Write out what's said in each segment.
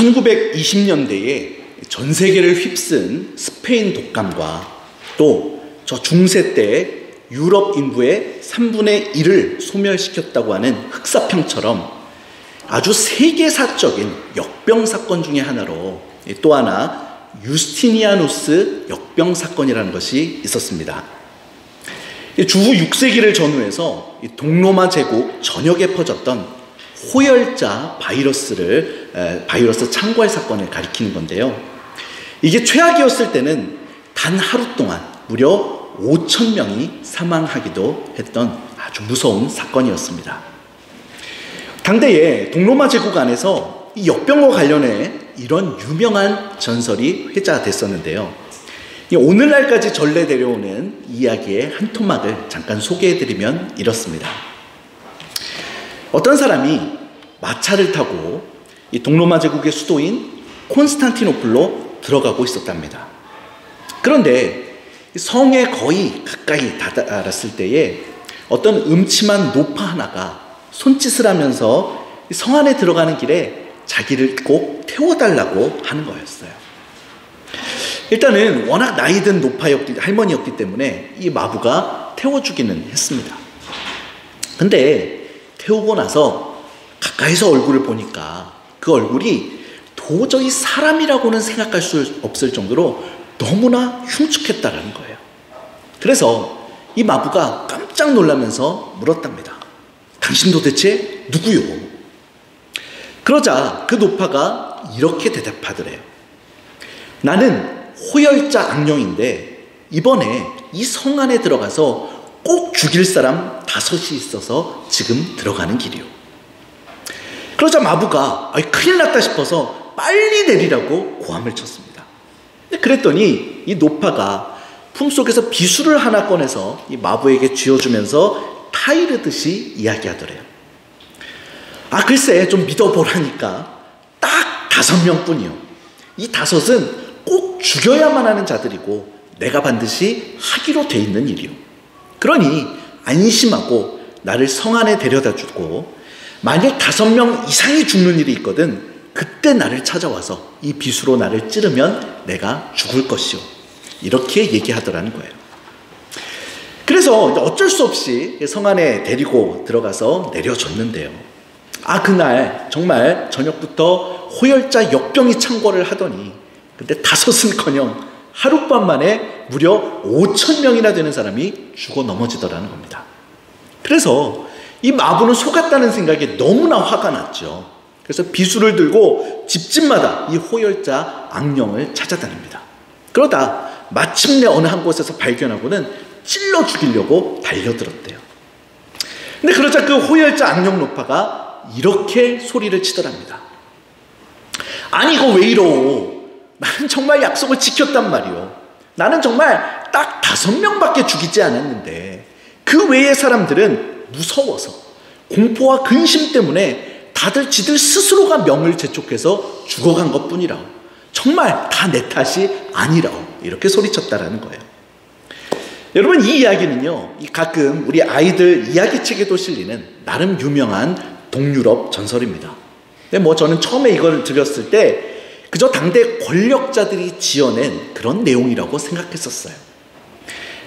1920년대에 전 세계를 휩쓴 스페인 독감과 또 저 중세 때 유럽 인구의 3분의 1을 소멸시켰다고 하는 흑사병처럼 아주 세계사적인 역병 사건 중에 하나로 또 하나 유스티니아누스 역병 사건이라는 것이 있었습니다. 주후 6세기를 전후해서 동로마 제국 전역에 퍼졌던 호열자 바이러스 창궐 사건을 가리키는 건데요. 이게 최악이었을 때는 단 하루 동안 무려 5,000명이 사망하기도 했던 아주 무서운 사건이었습니다. 당대에 동로마 제국 안에서 이 역병과 관련해 이런 유명한 전설이 회자됐었는데요. 오늘날까지 전래되려오는 이야기의 한 토막을 잠깐 소개해드리면 이렇습니다. 어떤 사람이 마차를 타고 이 동로마 제국의 수도인 콘스탄티노플로 들어가고 있었답니다. 그런데 성에 거의 가까이 다다랐을 때에 어떤 음침한 노파 하나가 손짓을 하면서 성 안에 들어가는 길에 자기를 꼭 태워달라고 하는 거였어요. 일단은 워낙 나이든 할머니였기 때문에 이 마부가 태워주기는 했습니다. 근데 태우고 나서 가까이서 얼굴을 보니까 그 얼굴이 도저히 사람이라고는 생각할 수 없을 정도로 너무나 흉측했다라는 거예요. 그래서 이 마부가 깜짝 놀라면서 물었답니다. 당신 도대체 누구요? 그러자 그 노파가 이렇게 대답하더래요. 나는 호열자 악령인데 이번에 이 성 안에 들어가서 꼭 죽일 사람 5이 있어서 지금 들어가는 길이요. 그러자 마부가 큰일 났다 싶어서 빨리 내리라고 고함을 쳤습니다. 그랬더니 이 노파가 품속에서 비수를 하나 꺼내서 이 마부에게 쥐어주면서 타이르듯이 이야기하더래요. 글쎄 좀 믿어보라니까 딱 5명뿐이요. 이 5은 꼭 죽여야만 하는 자들이고 내가 반드시 하기로 돼 있는 일이요. 그러니 안심하고 나를 성 안에 데려다 주고 만약 5명 이상이 죽는 일이 있거든 그때 나를 찾아와서 이 비수로 나를 찌르면 내가 죽을 것이요. 이렇게 얘기하더라는 거예요. 그래서 어쩔 수 없이 성 안에 데리고 들어가서 내려줬는데요. 그날 정말 저녁부터 호열자 역병이 창궐을 하더니 근데 5은커녕 하룻밤 만에 무려 5,000명이나 되는 사람이 죽어 넘어지더라는 겁니다. 그래서 이 마부는 속았다는 생각에 너무나 화가 났죠. 그래서 비수를 들고 집집마다 이 호열자 악령을 찾아다닙니다. 그러다 마침내 어느 한 곳에서 발견하고는 찔러 죽이려고 달려들었대요. 근데 그러자 그 호열자 악령 노파가 이렇게 소리를 치더랍니다. 아니 이거 왜 이러? 나는 정말 약속을 지켰단 말이오. 나는 정말 딱 5명밖에 죽이지 않았는데 그 외의 사람들은 무서워서 공포와 근심 때문에 다들 지들 스스로가 명을 재촉해서 죽어간 것뿐이라오. 정말 다 내 탓이 아니라오. 이렇게 소리쳤다라는 거예요. 여러분 이 이야기는요 가끔 우리 아이들 이야기책에도 실리는 나름 유명한 동유럽 전설입니다. 근데 저는 처음에 이걸 들었을 때 그저 당대 권력자들이 지어낸 그런 내용이라고 생각했었어요.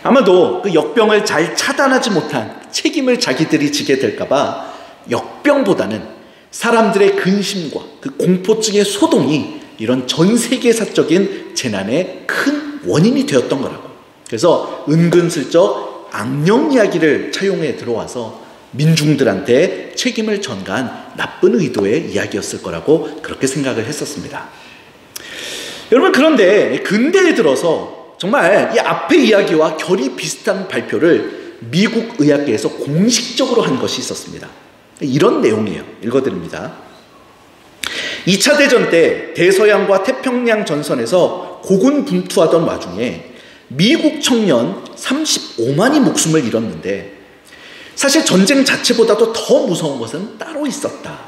아마도 그 역병을 잘 차단하지 못한 책임을 자기들이 지게 될까봐 역병보다는 사람들의 근심과 그 공포증의 소동이 이런 전 세계사적인 재난의 큰 원인이 되었던 거라고. 그래서 은근슬쩍 악령 이야기를 차용해 들어와서 민중들한테 책임을 전가한 나쁜 의도의 이야기였을 거라고 그렇게 생각을 했었습니다. 여러분 그런데 근대에 들어서 정말 이 앞의 이야기와 결이 비슷한 발표를 미국 의학계에서 공식적으로 한 것이 있었습니다. 이런 내용이에요. 읽어드립니다. 2차 대전 때 대서양과 태평양 전선에서 고군분투하던 와중에 미국 청년 35만이 목숨을 잃었는데 사실 전쟁 자체보다도 더 무서운 것은 따로 있었다.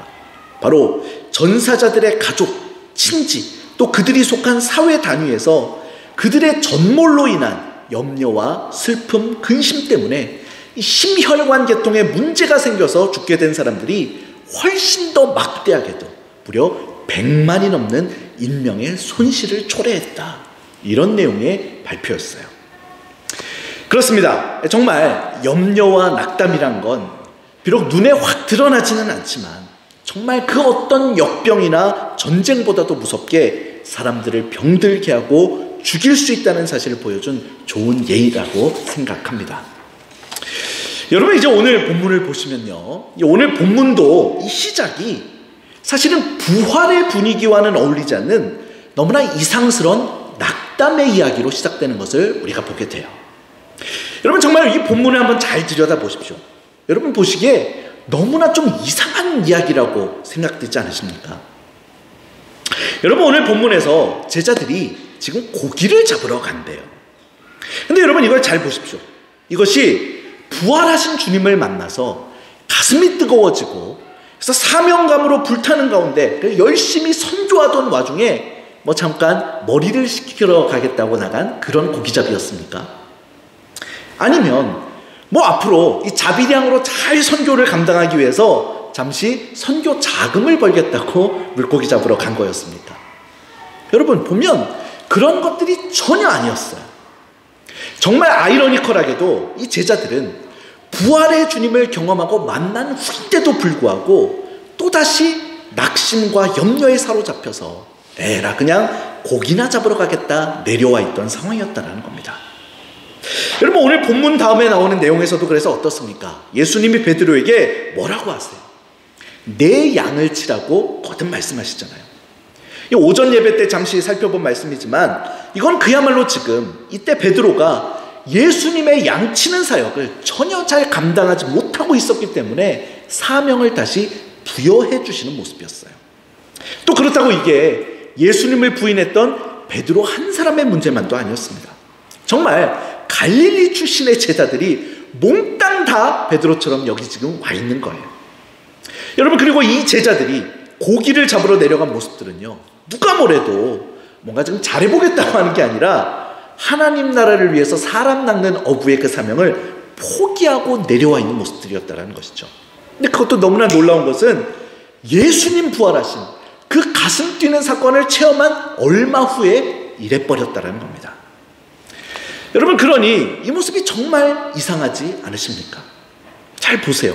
바로 전사자들의 가족, 친지, 또 그들이 속한 사회 단위에서 그들의 전몰로 인한 염려와 슬픔, 근심 때문에 심혈관 계통에 문제가 생겨서 죽게 된 사람들이 훨씬 더 막대하게도 무려 100만이 넘는 인명의 손실을 초래했다. 이런 내용의 발표였어요. 그렇습니다. 정말 염려와 낙담이란 건 비록 눈에 확 드러나지는 않지만 정말 그 어떤 역병이나 전쟁보다도 무섭게 사람들을 병들게 하고 죽일 수 있다는 사실을 보여준 좋은 예이라고 생각합니다. 여러분, 이제 오늘 본문을 보시면요, 오늘 본문도 이 시작이 사실은 부활의 분위기와는 어울리지 않는 너무나 이상스러운 낙담의 이야기로 시작되는 것을 우리가 보게 돼요. 여러분, 정말 이 본문을 한번 잘 들여다보십시오. 여러분 보시기에 너무나 좀 이상한 이야기라고 생각되지 않으십니까? 여러분, 오늘 본문에서 제자들이 지금 고기를 잡으러 간대요. 근데 여러분, 이걸 잘 보십시오. 이것이 부활하신 주님을 만나서 가슴이 뜨거워지고 그래서 사명감으로 불타는 가운데 열심히 선교하던 와중에 잠깐 머리를 식히러 가겠다고 나간 그런 고기잡이였습니까? 아니면 앞으로 이 자비량으로 잘 선교를 감당하기 위해서 잠시 선교 자금을 벌겠다고 물고기 잡으러 간 거였습니까? 여러분, 보면 그런 것들이 전혀 아니었어요. 정말 아이러니컬하게도 이 제자들은 부활의 주님을 경험하고 만난 후인데도 불구하고 또다시 낙심과 염려에 사로잡혀서 에라 그냥 고기나 잡으러 가겠다 내려와 있던 상황이었다는 겁니다. 여러분, 오늘 본문 다음에 나오는 내용에서도 그래서 어떻습니까? 예수님이 베드로에게 뭐라고 하세요? 내 양을 치라고 거듭 말씀하시잖아요. 오전 예배 때 잠시 살펴본 말씀이지만 이건 그야말로 지금 이때 베드로가 예수님의 양치는 사역을 전혀 잘 감당하지 못하고 있었기 때문에 사명을 다시 부여해 주시는 모습이었어요. 또 그렇다고 이게 예수님을 부인했던 베드로 한 사람의 문제만도 아니었습니다. 정말 갈릴리 출신의 제자들이 몽땅 다 베드로처럼 여기 지금 와 있는 거예요. 여러분, 그리고 이 제자들이 고기를 잡으러 내려간 모습들은요, 누가 뭐래도 뭔가 지금 잘해보겠다고 하는 게 아니라 하나님 나라를 위해서 사람 낚는 어부의 그 사명을 포기하고 내려와 있는 모습들이었다는 것이죠. 근데 그것도 너무나 놀라운 것은 예수님 부활하신 그 가슴 뛰는 사건을 체험한 얼마 후에 이래버렸다는 겁니다. 여러분, 그러니 이 모습이 정말 이상하지 않으십니까? 잘 보세요.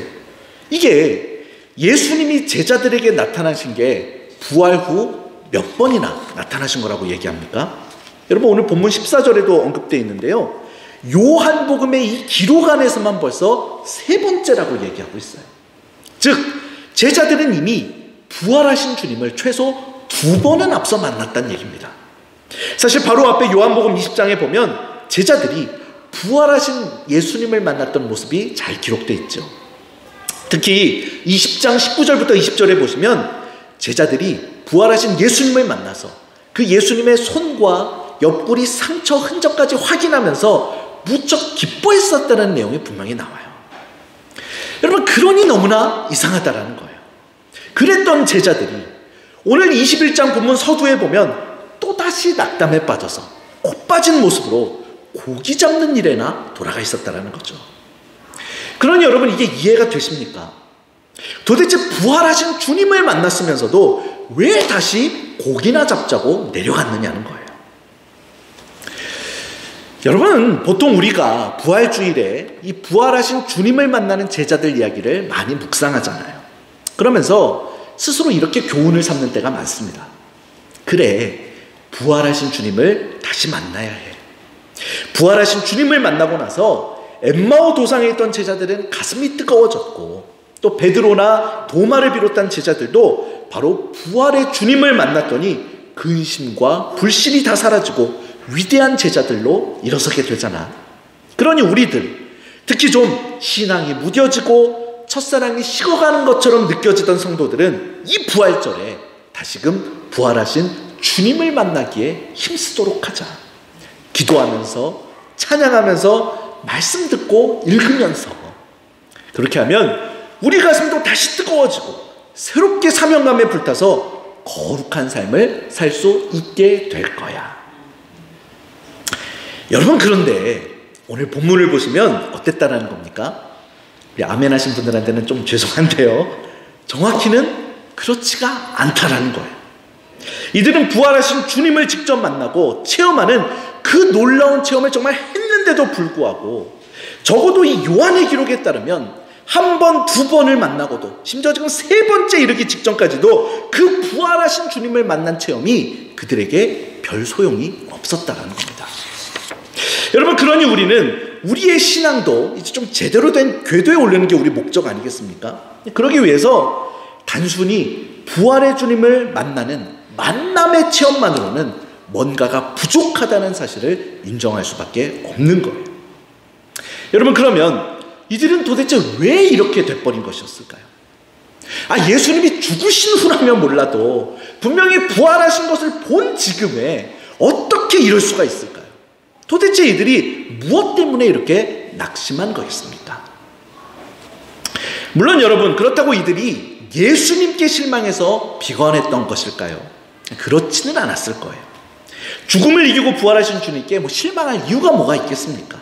이게 예수님이 제자들에게 나타나신 게 부활 후 몇 번이나 나타나신 거라고 얘기합니까? 여러분, 오늘 본문 14절에도 언급되어 있는데요, 요한복음의 이 기록 안에서만 벌써 3번째라고 얘기하고 있어요. 즉 제자들은 이미 부활하신 주님을 최소 2번은 앞서 만났다는 얘기입니다. 사실 바로 앞에 요한복음 20장에 보면 제자들이 부활하신 예수님을 만났던 모습이 잘 기록되어 있죠. 특히 20장 19절부터 20절에 보시면 제자들이 부활하신 예수님을 만나서 그 예수님의 손과 옆구리 상처 흔적까지 확인하면서 무척 기뻐했었다는 내용이 분명히 나와요. 여러분, 그러니 너무나 이상하다라는 거예요. 그랬던 제자들이 오늘 21장 본문 서두에 보면 또다시 낙담에 빠져서 코 빠진 모습으로 고기 잡는 일에나 돌아가 있었다는 거죠. 그러니 여러분, 이게 이해가 되십니까? 도대체 부활하신 주님을 만났으면서도 왜 다시 고기나 잡자고 내려갔느냐는 거예요. 여러분, 보통 우리가 부활주일에 이 부활하신 주님을 만나는 제자들 이야기를 많이 묵상하잖아요. 그러면서 스스로 이렇게 교훈을 삼는 때가 많습니다. 그래, 부활하신 주님을 다시 만나야 해. 부활하신 주님을 만나고 나서 엠마오 도상에 있던 제자들은 가슴이 뜨거워졌고, 또 베드로나 도마를 비롯한 제자들도 바로 부활의 주님을 만났더니 근심과 불신이 다 사라지고 위대한 제자들로 일어서게 되잖아. 그러니 우리들, 특히 좀 신앙이 무뎌지고 첫사랑이 식어가는 것처럼 느껴지던 성도들은 이 부활절에 다시금 부활하신 주님을 만나기에 힘쓰도록 하자. 기도하면서, 찬양하면서, 말씀 듣고 읽으면서, 그렇게 하면 우리 가슴도 다시 뜨거워지고 새롭게 사명감에 불타서 거룩한 삶을 살 수 있게 될 거야. 여러분, 그런데 오늘 본문을 보시면 어땠다라는 겁니까? 우리 아멘 하신 분들한테는 좀 죄송한데요, 정확히는 그렇지가 않다라는 거예요. 이들은 부활하신 주님을 직접 만나고 체험하는 그 놀라운 체험을 정말 했는데도 불구하고 적어도 이 요한의 기록에 따르면 한 번, 두 번을 만나고도 심지어 지금 세 번째 이르기 직전까지도 그 부활하신 주님을 만난 체험이 그들에게 별 소용이 없었다는 겁니다. 여러분, 그러니 우리는 우리의 신앙도 이제 좀 제대로 된 궤도에 오르는 게 우리 목적 아니겠습니까? 그러기 위해서 단순히 부활의 주님을 만나는 만남의 체험만으로는 뭔가가 부족하다는 사실을 인정할 수밖에 없는 거예요. 여러분, 그러면 이들은 도대체 왜 이렇게 돼버린 것이었을까요? 예수님이 죽으신 후라면 몰라도 분명히 부활하신 것을 본 지금에 어떻게 이럴 수가 있을까요? 도대체 이들이 무엇 때문에 이렇게 낙심한 거였습니까? 물론 여러분, 그렇다고 이들이 예수님께 실망해서 비관했던 것일까요? 그렇지는 않았을 거예요. 죽음을 이기고 부활하신 주님께 실망할 이유가 뭐가 있겠습니까?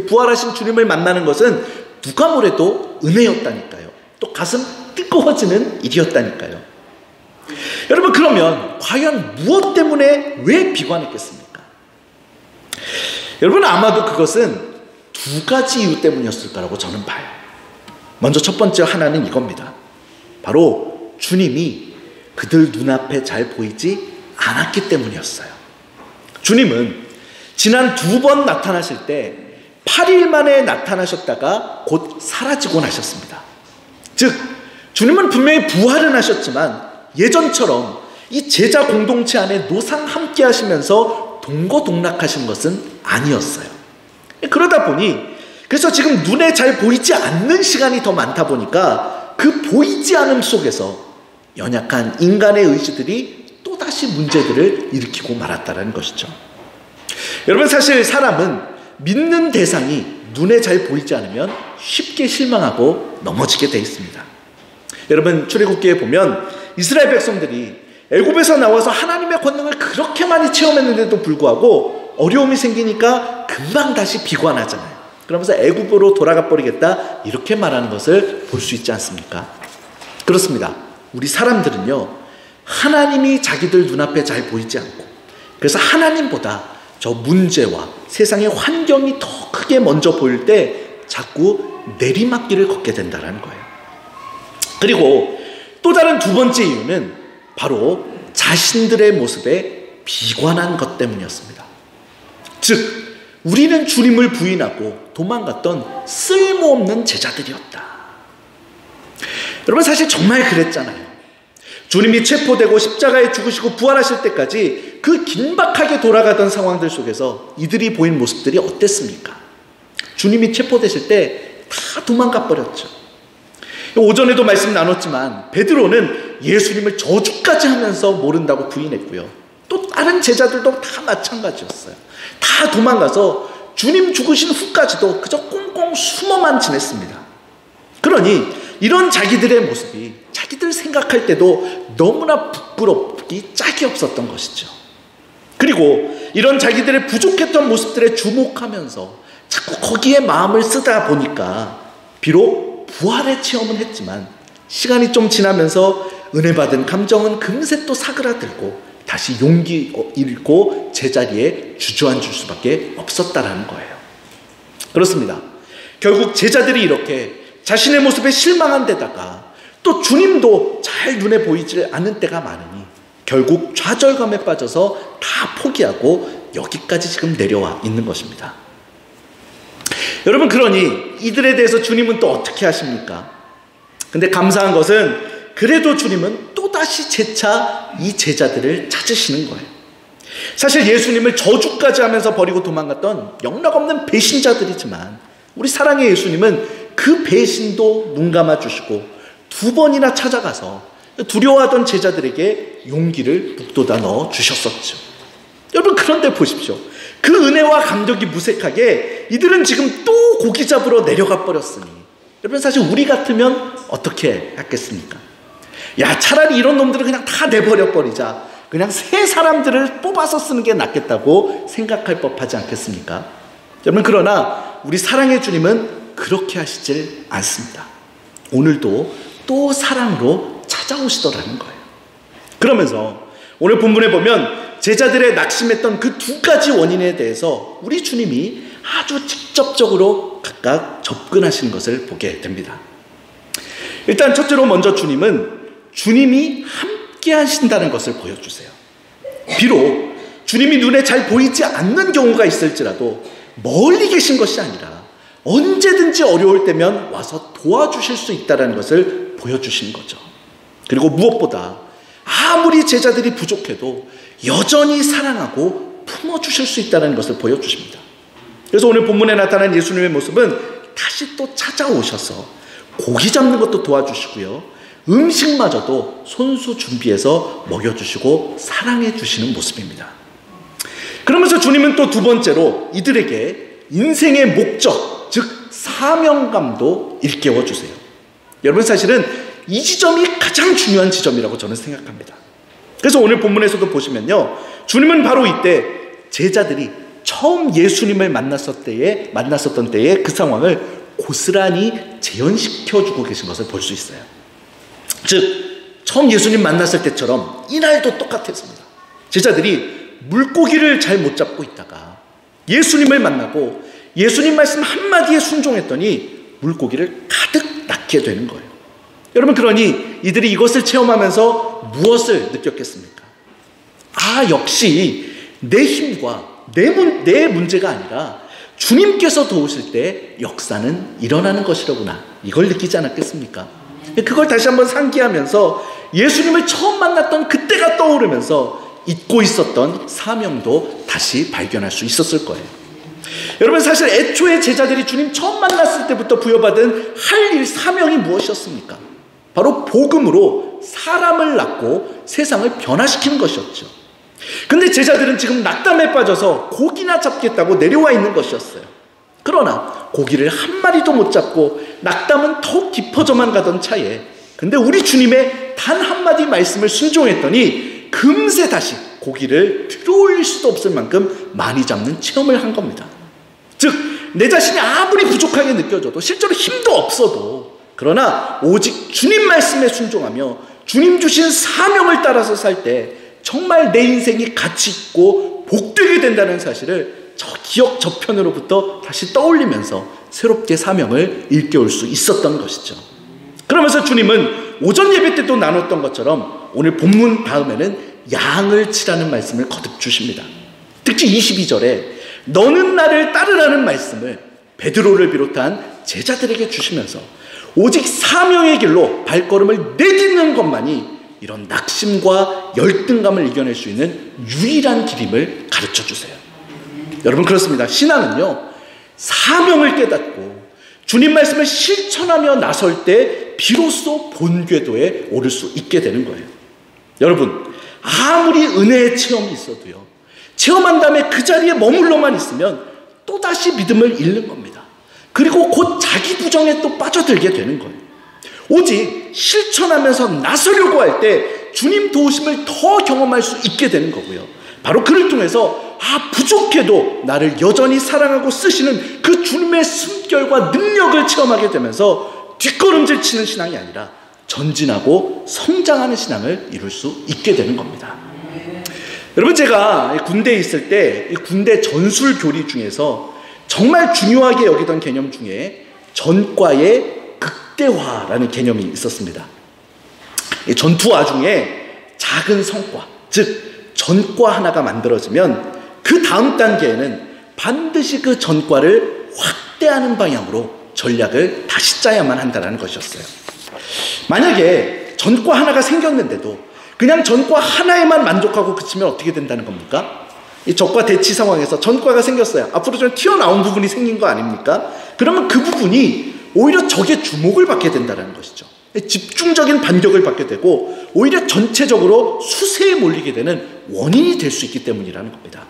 부활하신 주님을 만나는 것은 누가 뭐래도 은혜였다니까요. 또 가슴 뜨거워지는 일이었다니까요. 여러분, 그러면 과연 무엇 때문에 왜 비관했겠습니까? 여러분, 아마도 그것은 두 가지 이유 때문이었을 거라고 저는 봐요. 먼저 첫 번째 하나는 이겁니다. 바로 주님이 그들 눈앞에 잘 보이지 않았기 때문이었어요. 주님은 지난 두 번 나타나실 때 8일 만에 나타나셨다가 곧 사라지고 나셨습니다. 즉, 주님은 분명히 부활은 하셨지만 예전처럼 이 제자 공동체 안에 노상 함께 하시면서 동거동락하신 것은 아니었어요. 그러다 보니 그래서 지금 눈에 잘 보이지 않는 시간이 더 많다 보니까 그 보이지 않음 속에서 연약한 인간의 의지들이 또다시 문제들을 일으키고 말았다는 것이죠. 여러분, 사실 사람은 믿는 대상이 눈에 잘 보이지 않으면 쉽게 실망하고 넘어지게 되어 있습니다. 여러분, 출애굽기에 보면 이스라엘 백성들이 애굽에서 나와서 하나님의 권능을 그렇게 많이 체험했는데도 불구하고 어려움이 생기니까 금방 다시 비관하잖아요. 그러면서 애굽으로 돌아가 버리겠다 이렇게 말하는 것을 볼 수 있지 않습니까? 그렇습니다. 우리 사람들은요, 하나님이 자기들 눈앞에 잘 보이지 않고 그래서 하나님보다 저 문제와 세상의 환경이 더 크게 먼저 보일 때 자꾸 내리막길을 걷게 된다는 거예요. 그리고 또 다른 두 번째 이유는 바로 자신들의 모습에 비관한 것 때문이었습니다. 즉, 우리는 주님을 부인하고 도망갔던 쓸모없는 제자들이었다. 여러분, 사실 정말 그랬잖아요. 주님이 체포되고 십자가에 죽으시고 부활하실 때까지 그 긴박하게 돌아가던 상황들 속에서 이들이 보인 모습들이 어땠습니까? 주님이 체포되실 때 다 도망가 버렸죠. 오전에도 말씀 나눴지만 베드로는 예수님을 저주까지 하면서 모른다고 부인했고요. 또 다른 제자들도 다 마찬가지였어요. 다 도망가서 주님 죽으신 후까지도 그저 꽁꽁 숨어만 지냈습니다. 그러니 이런 자기들의 모습이 자기들 생각할 때도 너무나 부끄럽기 짝이 없었던 것이죠. 그리고 이런 자기들의 부족했던 모습들에 주목하면서 자꾸 거기에 마음을 쓰다 보니까 비록 부활의 체험은 했지만 시간이 좀 지나면서 은혜 받은 감정은 금세 또 사그라들고 다시 용기 잃고 제자리에 주저앉을 수밖에 없었다라는 거예요. 그렇습니다. 결국 제자들이 이렇게 자신의 모습에 실망한 데다가 또 주님도 잘 눈에 보이지 않는 때가 많으니 결국 좌절감에 빠져서 다 포기하고 여기까지 지금 내려와 있는 것입니다. 여러분, 그러니 이들에 대해서 주님은 또 어떻게 하십니까? 근데 감사한 것은 그래도 주님은 또다시 재차 이 제자들을 찾으시는 거예요. 사실 예수님을 저주까지 하면서 버리고 도망갔던 영락없는 배신자들이지만 우리 사랑의 예수님은 그 배신도 눈 감아주시고 두 번이나 찾아가서 두려워하던 제자들에게 용기를 북돋아 넣어주셨었죠. 여러분, 그런데 보십시오. 그 은혜와 감격이 무색하게 이들은 지금 또 고기 잡으러 내려가 버렸으니 여러분, 사실 우리 같으면 어떻게 했겠습니까? 야, 차라리 이런 놈들을 그냥 다 내버려 버리자. 그냥 새 사람들을 뽑아서 쓰는 게 낫겠다고 생각할 법하지 않겠습니까? 여러분, 그러나 우리 사랑의 주님은 그렇게 하시질 않습니다. 오늘도 또 사랑으로 찾아오시더라는 거예요. 그러면서 오늘 본문에 보면 제자들의 낙심했던 그 두 가지 원인에 대해서 우리 주님이 아주 직접적으로 각각 접근하시는 것을 보게 됩니다. 일단 첫째로 먼저 주님이 함께 하신다는 것을 보여주세요. 비록 주님이 눈에 잘 보이지 않는 경우가 있을지라도 멀리 계신 것이 아니라 언제든지 어려울 때면 와서 도와주실 수 있다는 것을 보여주시는 거죠. 그리고 무엇보다 아무리 제자들이 부족해도 여전히 사랑하고 품어주실 수 있다는 것을 보여주십니다. 그래서 오늘 본문에 나타난 예수님의 모습은 다시 또 찾아오셔서 고기 잡는 것도 도와주시고요, 음식마저도 손수 준비해서 먹여주시고 사랑해 주시는 모습입니다. 그러면서 주님은 또 두 번째로 이들에게 인생의 목적, 즉 사명감도 일깨워 주세요. 여러분, 사실은 이 지점이 가장 중요한 지점이라고 저는 생각합니다. 그래서 오늘 본문에서도 보시면요, 주님은 바로 이때 제자들이 처음 예수님을 만났었던 때의 그 상황을 고스란히 재현시켜주고 계신 것을 볼 수 있어요. 즉 처음 예수님 만났을 때처럼 이날도 똑같았습니다. 제자들이 물고기를 잘 못 잡고 있다가 예수님을 만나고 예수님 말씀 한마디에 순종했더니 물고기를 가득 낳게 되는 거예요. 여러분, 그러니 이들이 이것을 체험하면서 무엇을 느꼈겠습니까? 역시 내 힘과 내 문제가 아니라 주님께서 도우실 때 역사는 일어나는 것이로구나, 이걸 느끼지 않았겠습니까? 그걸 다시 한번 상기하면서 예수님을 처음 만났던 그때가 떠오르면서 잊고 있었던 사명도 다시 발견할 수 있었을 거예요. 여러분, 사실 애초에 제자들이 주님 처음 만났을 때부터 부여받은 할 일, 사명이 무엇이었습니까? 바로 복음으로 사람을 낳고 세상을 변화시키는 것이었죠. 근데 제자들은 지금 낙담에 빠져서 고기나 잡겠다고 내려와 있는 것이었어요. 그러나 고기를 한 마리도 못 잡고 낙담은 더욱 깊어져만 가던 차에, 근데 우리 주님의 단 한마디 말씀을 순종했더니 금세 다시 고기를 들어올릴 수도 없을 만큼 많이 잡는 체험을 한 겁니다. 즉 내 자신이 아무리 부족하게 느껴져도, 실제로 힘도 없어도, 그러나 오직 주님 말씀에 순종하며 주님 주신 사명을 따라서 살 때 정말 내 인생이 가치 있고 복되게 된다는 사실을 저 기억 저편으로부터 다시 떠올리면서 새롭게 사명을 일깨울 수 있었던 것이죠. 그러면서 주님은 오전 예배 때도 나눴던 것처럼 오늘 본문 다음에는 양을 치라는 말씀을 거듭 주십니다. 특히 22절에 너는 나를 따르라는 말씀을 베드로를 비롯한 제자들에게 주시면서 오직 사명의 길로 발걸음을 내딛는 것만이 이런 낙심과 열등감을 이겨낼 수 있는 유일한 길임을 가르쳐 주세요. 여러분, 그렇습니다. 신앙은요, 사명을 깨닫고 주님 말씀을 실천하며 나설 때 비로소 본궤도에 오를 수 있게 되는 거예요. 여러분, 아무리 은혜의 체험이 있어도요, 체험한 다음에 그 자리에 머물러만 있으면 또다시 믿음을 잃는 겁니다. 그리고 곧 자기 부정에 또 빠져들게 되는 거예요. 오직 실천하면서 나서려고 할 때 주님 도우심을 더 경험할 수 있게 되는 거고요. 바로 그를 통해서 부족해도 나를 여전히 사랑하고 쓰시는 그 주님의 숨결과 능력을 체험하게 되면서 뒷걸음질 치는 신앙이 아니라 전진하고 성장하는 신앙을 이룰 수 있게 되는 겁니다. 여러분, 제가 군대에 있을 때 이 군대 전술 교리 중에서 정말 중요하게 여기던 개념 중에 전과의 극대화라는 개념이 있었습니다. 전투 와중에 작은 성과, 즉 전과 하나가 만들어지면 그 다음 단계에는 반드시 그 전과를 확대하는 방향으로 전략을 다시 짜야만 한다는 것이었어요. 만약에 전과 하나가 생겼는데도 그냥 전과 하나에만 만족하고 그치면 어떻게 된다는 겁니까? 이 적과 대치 상황에서 전과가 생겼어요. 앞으로 좀 튀어나온 부분이 생긴 거 아닙니까? 그러면 그 부분이 오히려 적의 주목을 받게 된다는 것이죠. 집중적인 반격을 받게 되고 오히려 전체적으로 수세에 몰리게 되는 원인이 될 수 있기 때문이라는 겁니다.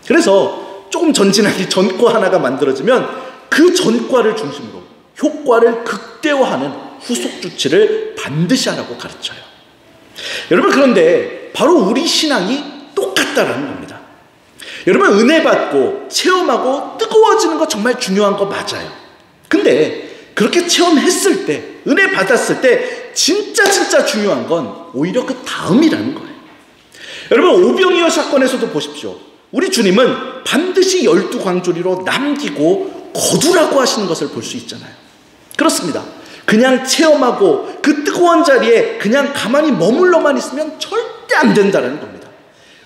그래서 조금 전진하기 전과 하나가 만들어지면 그 전과를 중심으로 효과를 극대화하는 후속 조치를 반드시 하라고 가르쳐요. 여러분, 그런데 바로 우리 신앙이 똑같다라는 겁니다. 여러분, 은혜 받고 체험하고 뜨거워지는 거 정말 중요한 거 맞아요. 근데 그렇게 체험했을 때, 은혜 받았을 때 진짜 중요한 건 오히려 그 다음이라는 거예요. 여러분, 오병이어 사건에서도 보십시오. 우리 주님은 반드시 12광주리로 남기고 거두라고 하시는 것을 볼 수 있잖아요. 그렇습니다. 그냥 체험하고 그 뜨거운 자리에 그냥 가만히 머물러만 있으면 절대 안 된다는 겁니다.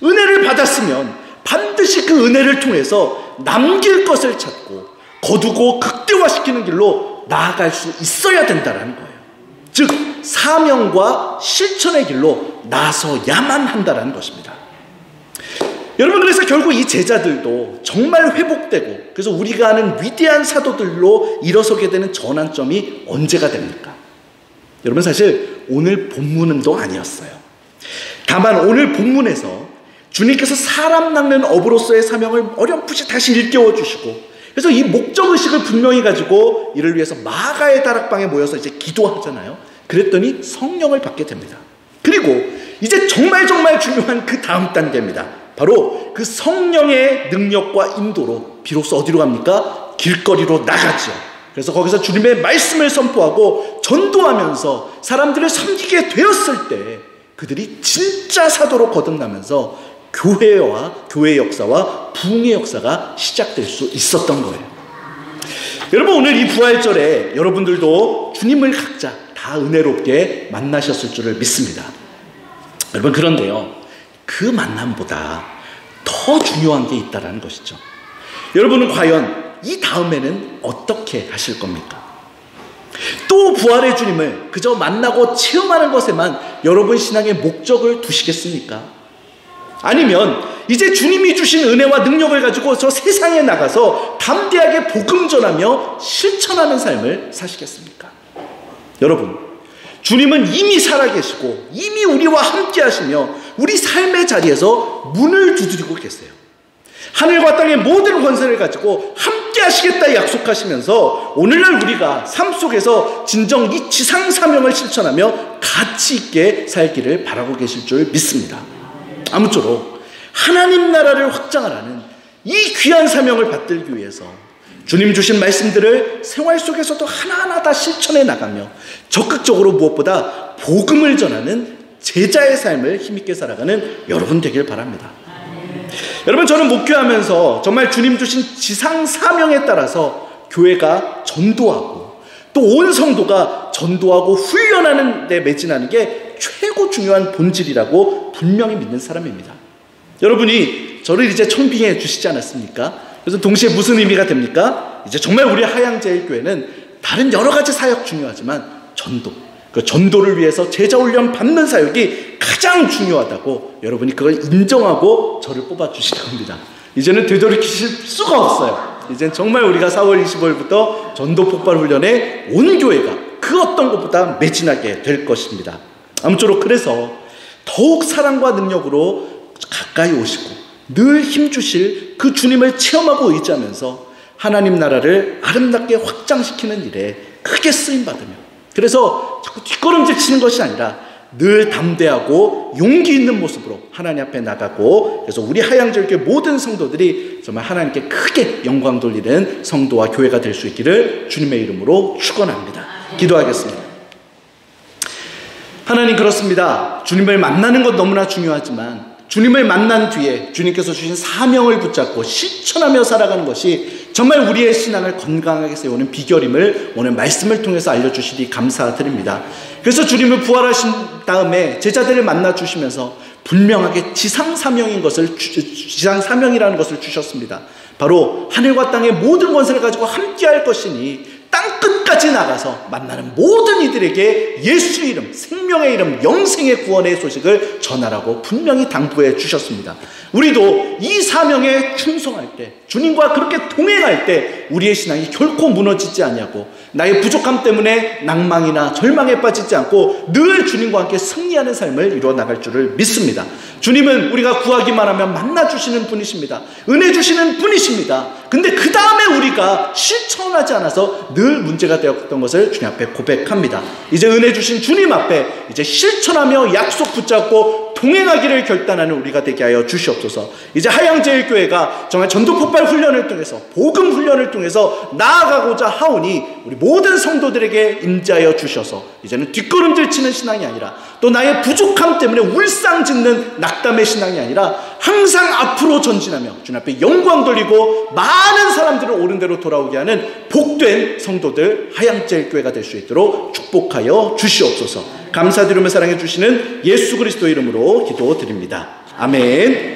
은혜를 받았으면 반드시 그 은혜를 통해서 남길 것을 찾고 거두고 극대화시키는 길로 나아갈 수 있어야 된다는 거예요. 즉 사명과 실천의 길로 나서야만 한다는 것입니다. 여러분, 그래서 결국 이 제자들도 정말 회복되고, 그래서 우리가 아는 위대한 사도들로 일어서게 되는 전환점이 언제가 됩니까? 여러분, 사실 오늘 본문은도 아니었어요. 다만 오늘 본문에서 주님께서 사람 낚는 어부로서의 사명을 어렴풋이 다시 일깨워 주시고, 그래서 이 목적의식을 분명히 가지고 이를 위해서 마가의 다락방에 모여서 이제 기도하잖아요. 그랬더니 성령을 받게 됩니다. 그리고 이제 정말 중요한 그 다음 단계입니다. 바로 그 성령의 능력과 인도로 비로소 어디로 갑니까? 길거리로 나가죠. 그래서 거기서 주님의 말씀을 선포하고 전도하면서 사람들을 섬기게 되었을 때 그들이 진짜 사도로 거듭나면서 교회 역사와 부흥의 역사가 시작될 수 있었던 거예요. 여러분, 오늘 이 부활절에 여러분들도 주님을 각자 다 은혜롭게 만나셨을 줄을 믿습니다. 여러분, 그런데요, 그 만남보다 더 중요한 게 있다는 것이죠. 여러분은 과연 이 다음에는 어떻게 하실 겁니까? 또 부활의 주님을 그저 만나고 체험하는 것에만 여러분 신앙의 목적을 두시겠습니까? 아니면 이제 주님이 주신 은혜와 능력을 가지고 저 세상에 나가서 담대하게 복음 전하며 실천하는 삶을 사시겠습니까? 여러분, 주님은 이미 살아계시고 이미 우리와 함께 하시며 우리 삶의 자리에서 문을 두드리고 계세요. 하늘과 땅의 모든 권세를 가지고 함께 하시겠다 약속하시면서 오늘날 우리가 삶 속에서 진정 이 지상 사명을 실천하며 가치 있게 살기를 바라고 계실 줄 믿습니다. 아무쪼록 하나님 나라를 확장하라는 이 귀한 사명을 받들기 위해서 주님 주신 말씀들을 생활 속에서도 하나하나 다 실천해 나가며 적극적으로 무엇보다 복음을 전하는 제자의 삶을 힘있게 살아가는 여러분 되길 바랍니다. 여러분, 저는 목회하면서 정말 주님 주신 지상 사명에 따라서 교회가 전도하고 또 온 성도가 전도하고 훈련하는 데 매진하는 게 최고 중요한 본질이라고 분명히 믿는 사람입니다. 여러분이 저를 이제 청빙해 주시지 않았습니까? 그래서 동시에 무슨 의미가 됩니까? 이제 정말 우리 하양제일교회는 다른 여러 가지 사역 중요하지만 전도, 그 전도를 위해서 제자 훈련 받는 사역이 가장 중요하다고 여러분이 그걸 인정하고 저를 뽑아주실 겁니다. 이제는 되돌이키실 수가 없어요. 이젠 정말 우리가 4월 25일부터 전도 폭발 훈련에 온 교회가 그 어떤 것보다 매진하게 될 것입니다. 아무쪼록 그래서 더욱 사랑과 능력으로 가까이 오시고 늘 힘주실 그 주님을 체험하고 의지하면서 하나님 나라를 아름답게 확장시키는 일에 크게 쓰임받으며, 그래서 자꾸 뒷걸음질 치는 것이 아니라 늘 담대하고 용기 있는 모습으로 하나님 앞에 나가고, 그래서 우리 하양절교회 모든 성도들이 정말 하나님께 크게 영광 돌리는 성도와 교회가 될 수 있기를 주님의 이름으로 축원합니다. 기도하겠습니다. 하나님, 그렇습니다. 주님을 만나는 것 너무나 중요하지만 주님을 만난 뒤에 주님께서 주신 사명을 붙잡고 실천하며 살아가는 것이 정말 우리의 신앙을 건강하게 세우는 비결임을 오늘 말씀을 통해서 알려주시니 감사드립니다. 그래서 주님을 부활하신 다음에 제자들을 만나 주시면서 분명하게 지상 사명이라는 것을 주셨습니다. 바로 하늘과 땅의 모든 권세를 가지고 함께할 것이니 땅 끝까지 나가서 만나는 모든 이들에게 예수 이름, 생명의 이름, 영생의 구원의 소식을 전하라고 분명히 당부해 주셨습니다. 우리도 이 사명에 충성할 때, 주님과 그렇게 동행할 때 우리의 신앙이 결코 무너지지 않냐고, 나의 부족함 때문에 낭망이나 절망에 빠지지 않고 늘 주님과 함께 승리하는 삶을 이루어 나갈 줄을 믿습니다. 주님은 우리가 구하기만 하면 만나주시는 분이십니다. 은혜 주시는 분이십니다. 근데 그 다음에 우리가 실천하지 않아서 늘 문제가 되었던 것을 주님 앞에 고백합니다. 이제 은혜 주신 주님 앞에 이제 실천하며 약속 붙잡고 동행하기를 결단하는 우리가 되게 하여 주시옵소서. 이제 하양제일교회가 정말 전도폭발 훈련을 통해서 복음 훈련을 통해서 나아가고자 하오니 우리 모든 성도들에게 임재하여 주셔서 이제는 뒷걸음질 치는 신앙이 아니라 또 나의 부족함 때문에 울상짓는 낙담의 신앙이 아니라 항상 앞으로 전진하며 주님 앞에 영광 돌리고 많은 사람들을 옳은 대로 돌아오게 하는 복된 성도들 하양제일교회가 될 수 있도록 축복하여 주시옵소서. 감사드리며 사랑해 주시는 예수 그리스도 이름으로 기도드립니다. 아멘.